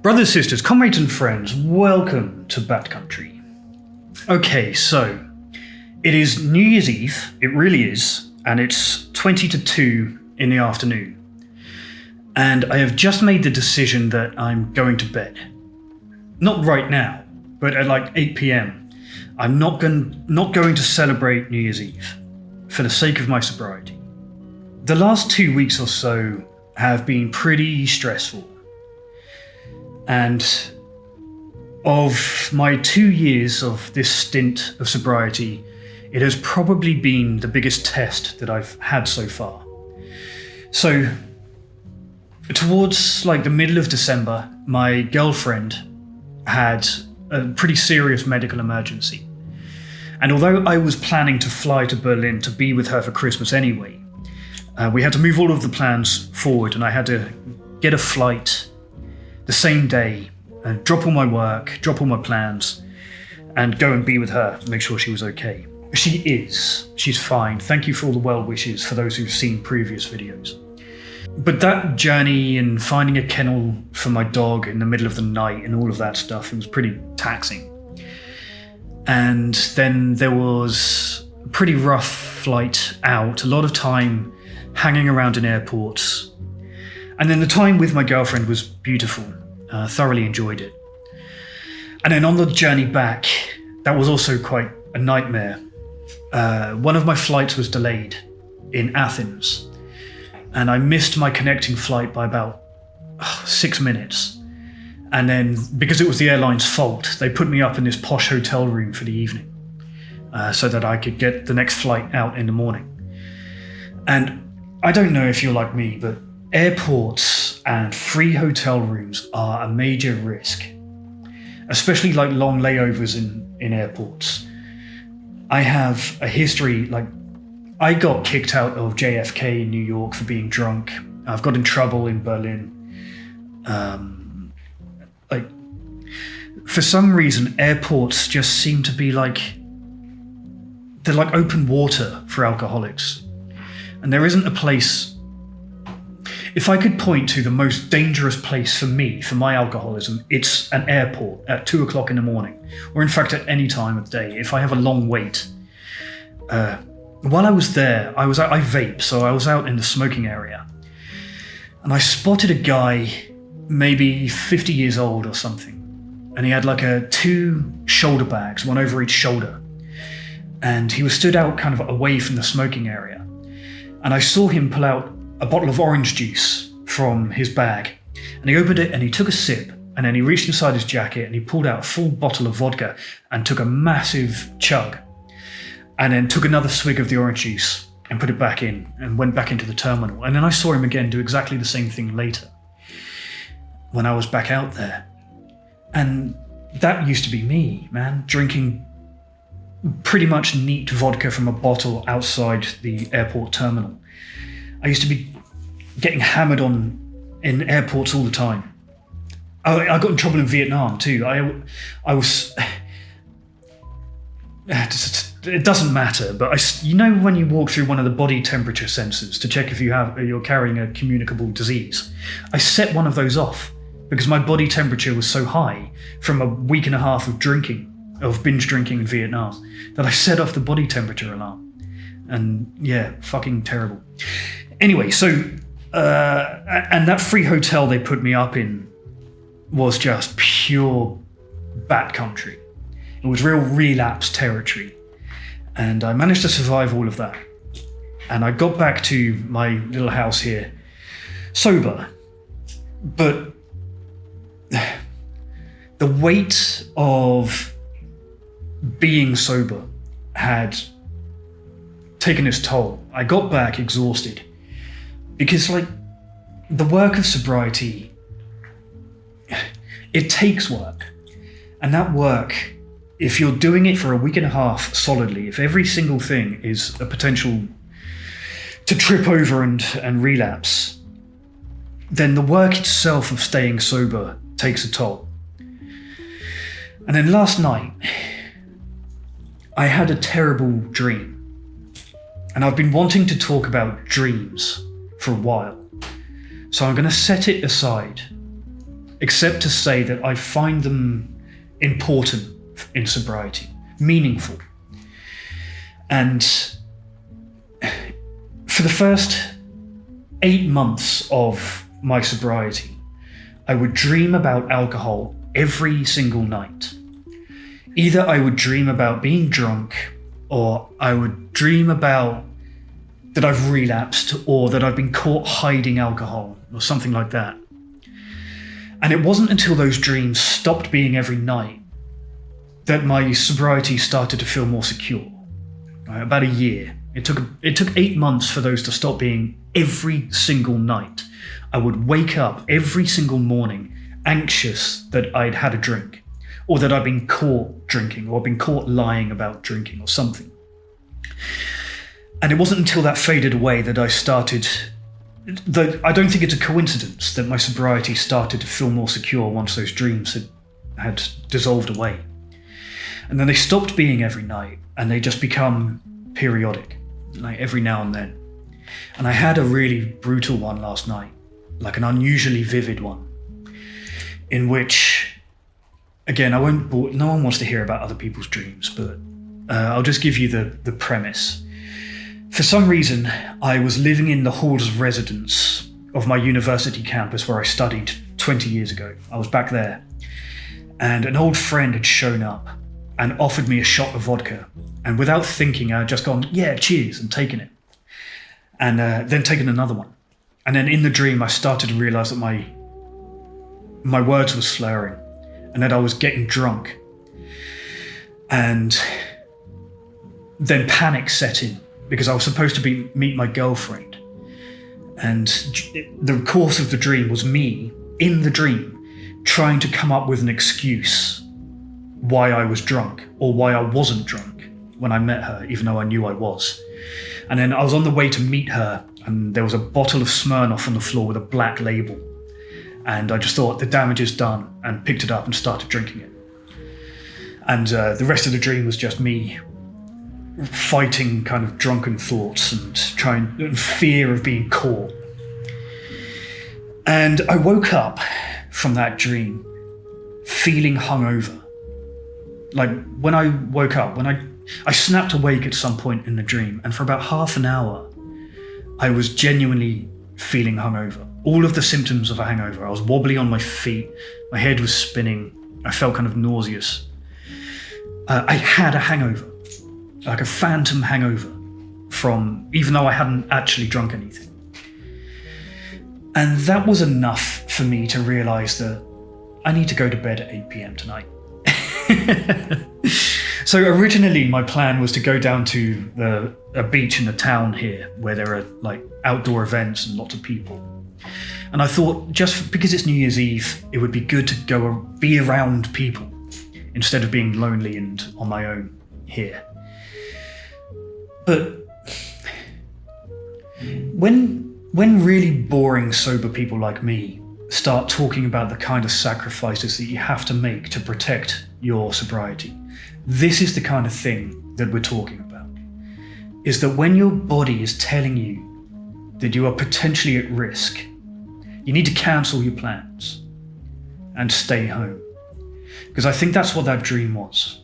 Brothers, sisters, comrades and friends, welcome to Bad Country. Okay, so it is New Year's Eve, it really is, and it's 20 to 2 in the afternoon. And I have just made the decision that I'm going to bed. Not right now, but at like 8 p.m. I'm not going to celebrate New Year's Eve for the sake of my sobriety. The last 2 weeks or so have been pretty stressful. And of my 2 years of this stint of sobriety, it has probably been the biggest test that I've had so far. So, towards like the middle of December, my girlfriend had a pretty serious medical emergency. And although I was planning to fly to Berlin to be with her for Christmas anyway, we had to move all of the plans forward, and I had to get a flight the same day and drop all my work, drop all my plans, and go and be with her, make sure she was okay. She's fine. Thank you for all the well wishes for those who've seen previous videos. But that journey and finding a kennel for my dog in the middle of the night and all of that stuff, it was pretty taxing. And then there was a pretty rough flight out, a lot of time hanging around in airports. And then the time with my girlfriend was beautiful. Thoroughly enjoyed it. And then on the journey back, that was also quite a nightmare. One of my flights was delayed in Athens, and I missed my connecting flight by about 6 minutes. And then, because it was the airline's fault, they put me up in this posh hotel room for the evening, so that I could get the next flight out in the morning. And I don't know if you're like me, but airports and free hotel rooms are a major risk, especially like long layovers in airports. I have a history, like I got kicked out of JFK in New York for being drunk. I've got in trouble in Berlin. Like for some reason, airports just seem to be like, they're like open water for alcoholics. And there isn't a place. If I could point to the most dangerous place for me, for my alcoholism, it's an airport at 2 o'clock in the morning, or in fact at any time of day, if I have a long wait. While I was there, I vape, so I was out in the smoking area, and I spotted a guy, maybe 50 years old or something, and he had like two shoulder bags, one over each shoulder, and he was stood out kind of away from the smoking area. And I saw him pull out a bottle of orange juice from his bag, and he opened it and he took a sip, and then he reached inside his jacket and he pulled out a full bottle of vodka and took a massive chug, and then took another swig of the orange juice and put it back in and went back into the terminal. And then I saw him again do exactly the same thing later when I was back out there. And that used to be me, man, drinking pretty much neat vodka from a bottle outside the airport terminal. I used to be getting hammered on in airports all the time. I got in trouble in Vietnam too. I was. It doesn't matter, but you know when you walk through one of the body temperature sensors to check if you're carrying a communicable disease, I set one of those off because my body temperature was so high from a week and a half of binge drinking in Vietnam, that I set off the body temperature alarm. And yeah, fucking terrible. Anyway, so, and that free hotel they put me up in was just pure bad country. It was real relapse territory. And I managed to survive all of that. And I got back to my little house here, sober. But the weight of being sober had taken its toll. I got back exhausted because, like, the work of sobriety, it takes work. And that work, if you're doing it for a week and a half solidly, if every single thing is a potential to trip over and relapse, then the work itself of staying sober takes a toll. And then last night, I had a terrible dream. And I've been wanting to talk about dreams for a while. So I'm going to set it aside except to say that I find them important in sobriety, meaningful. And for the first 8 months of my sobriety, I would dream about alcohol every single night. Either I would dream about being drunk, or I would dream about that I've relapsed, or that I've been caught hiding alcohol, or something like that. And it wasn't until those dreams stopped being every night that my sobriety started to feel more secure. About a year. It took 8 months for those to stop being every single night. I would wake up every single morning anxious that I'd had a drink, or that I'd been caught drinking, or been caught lying about drinking or something. And it wasn't until that faded away that I don't think it's a coincidence that my sobriety started to feel more secure once those dreams had dissolved away. And then they stopped being every night, and they just become periodic, like every now and then. And I had a really brutal one last night, like an unusually vivid one, in which, again, no one wants to hear about other people's dreams, but I'll just give you the premise. For some reason, I was living in the halls of residence of my university campus where I studied 20 years ago. I was back there, and an old friend had shown up and offered me a shot of vodka. And without thinking, I had just gone, yeah, cheers, and taken it. And then taken another one. And then in the dream, I started to realize that my words were slurring, and that I was getting drunk. And then panic set in, because I was supposed to meet my girlfriend. And the course of the dream was me, in the dream, trying to come up with an excuse why I was drunk, or why I wasn't drunk when I met her, even though I knew I was. And then I was on the way to meet her, and there was a bottle of Smirnoff on the floor with a black label. And I just thought, the damage is done, and picked it up and started drinking it. And the rest of the dream was just me fighting kind of drunken thoughts and fear of being caught. And I woke up from that dream feeling hungover. Like when I woke up, I snapped awake at some point in the dream, and for about half an hour, I was genuinely feeling hungover. All of the symptoms of a hangover. I was wobbly on my feet, my head was spinning, I felt kind of nauseous. I had a hangover, like a phantom hangover, even though I hadn't actually drunk anything. And that was enough for me to realise that I need to go to bed at 8 p.m. tonight. So originally my plan was to go down to a beach in the town here where there are like outdoor events and lots of people. And I thought, just because it's New Year's Eve, it would be good to go be around people instead of being lonely and on my own here. But when really boring sober people like me start talking about the kind of sacrifices that you have to make to protect your sobriety, this is the kind of thing that we're talking about. Is that when your body is telling you that you are potentially at risk, you need to cancel your plans and stay home. Because I think that's what that dream was.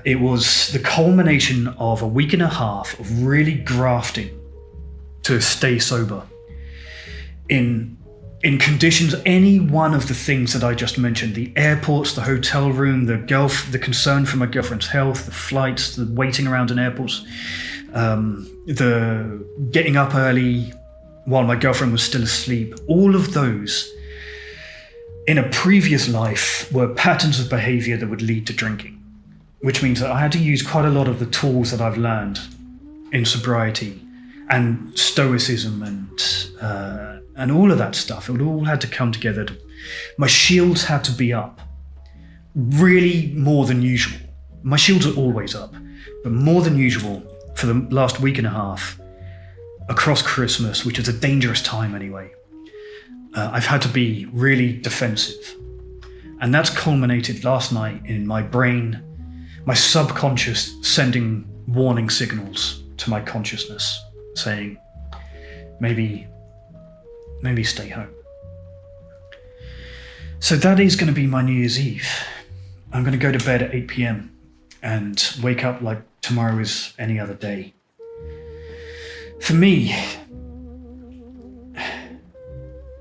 It was the culmination of a week and a half of really grafting to stay sober in conditions, any one of the things that I just mentioned: the airports, the hotel room, the concern for my girlfriend's health, the flights, the waiting around in airports, the getting up early while my girlfriend was still asleep. All of those in a previous life were patterns of behavior that would lead to drinking, which means that I had to use quite a lot of the tools that I've learned in sobriety and stoicism and all of that stuff. It all had to come together. My shields had to be up, really more than usual. My shields are always up, but more than usual for the last week and a half across Christmas, which is a dangerous time anyway. I've had to be really defensive. And that's culminated last night in my brain, my subconscious sending warning signals to my consciousness, saying, maybe stay home. So that is going to be my New Year's Eve. I'm going to go to bed at 8 p.m. and wake up like tomorrow is any other day. For me,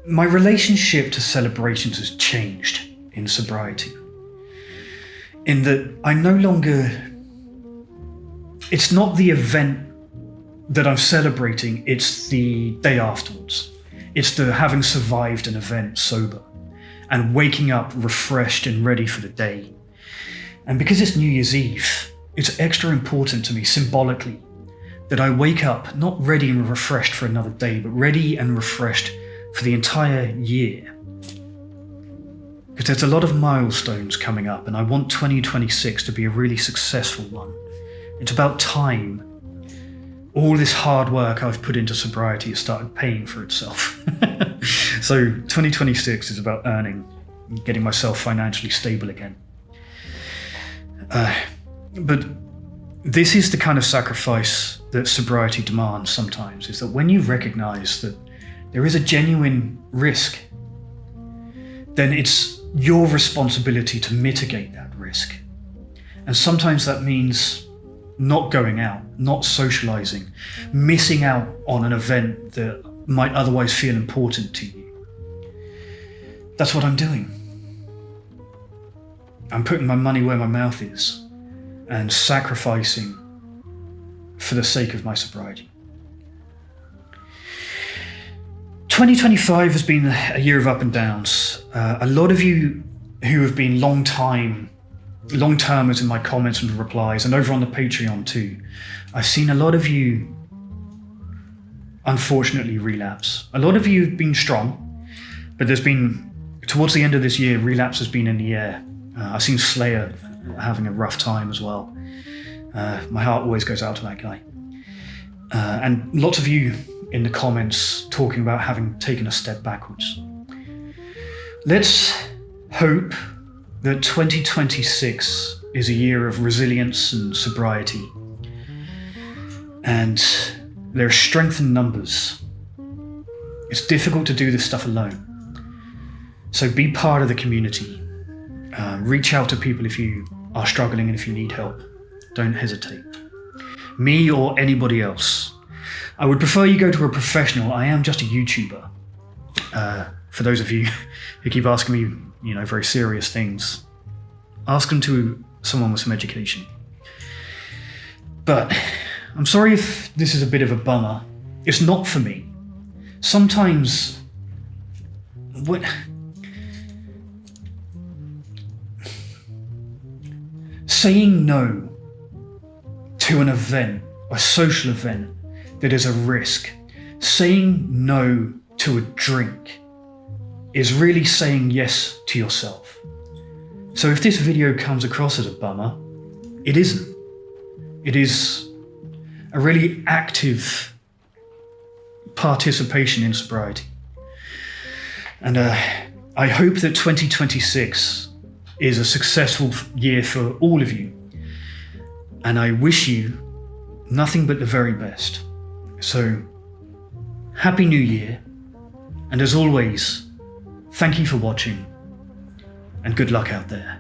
my relationship to celebrations has changed in sobriety. In that I no longer... It's not the event that I'm celebrating, it's the day afterwards. It's the having survived an event sober and waking up refreshed and ready for the day. And because it's New Year's Eve, it's extra important to me symbolically that I wake up not ready and refreshed for another day, but ready and refreshed for the entire year. Because there's a lot of milestones coming up, and I want 2026 to be a really successful one. It's about time. All this hard work I've put into sobriety has started paying for itself. So 2026 is about earning and getting myself financially stable again. But this is the kind of sacrifice that sobriety demands sometimes, is that when you recognize that there is a genuine risk, then it's your responsibility to mitigate that risk. And sometimes that means not going out, not socializing, missing out on an event that might otherwise feel important to you. That's what I'm doing. I'm putting my money where my mouth is and sacrificing for the sake of my sobriety. 2025 has been a year of up and downs. A lot of you who have been long-termers in my comments and replies, and over on the Patreon too, I've seen a lot of you unfortunately relapse. A lot of you have been strong, but there's been, towards the end of this year, relapse has been in the air. I've seen Slayer having a rough time as well. My heart always goes out to that guy. And lots of you in the comments talking about having taken a step backwards. Let's hope that 2026 is a year of resilience and sobriety. And there are strength in numbers. It's difficult to do this stuff alone. So be part of the community. Reach out to people if you are struggling and if you need help. Don't hesitate. Me or anybody else. I would prefer you go to a professional. I am just a YouTuber. For those of you who keep asking me, very serious things, ask them to someone with some education. But I'm sorry if this is a bit of a bummer. It's not for me. Sometimes saying no to an event, a social event that is a risk, saying no to a drink is really saying yes to yourself. So if this video comes across as a bummer, it isn't. It is a really active participation in sobriety. And I hope that 2026 is a successful year for all of you. And I wish you nothing but the very best. So, Happy New Year. And as always, thank you for watching, and good luck out there.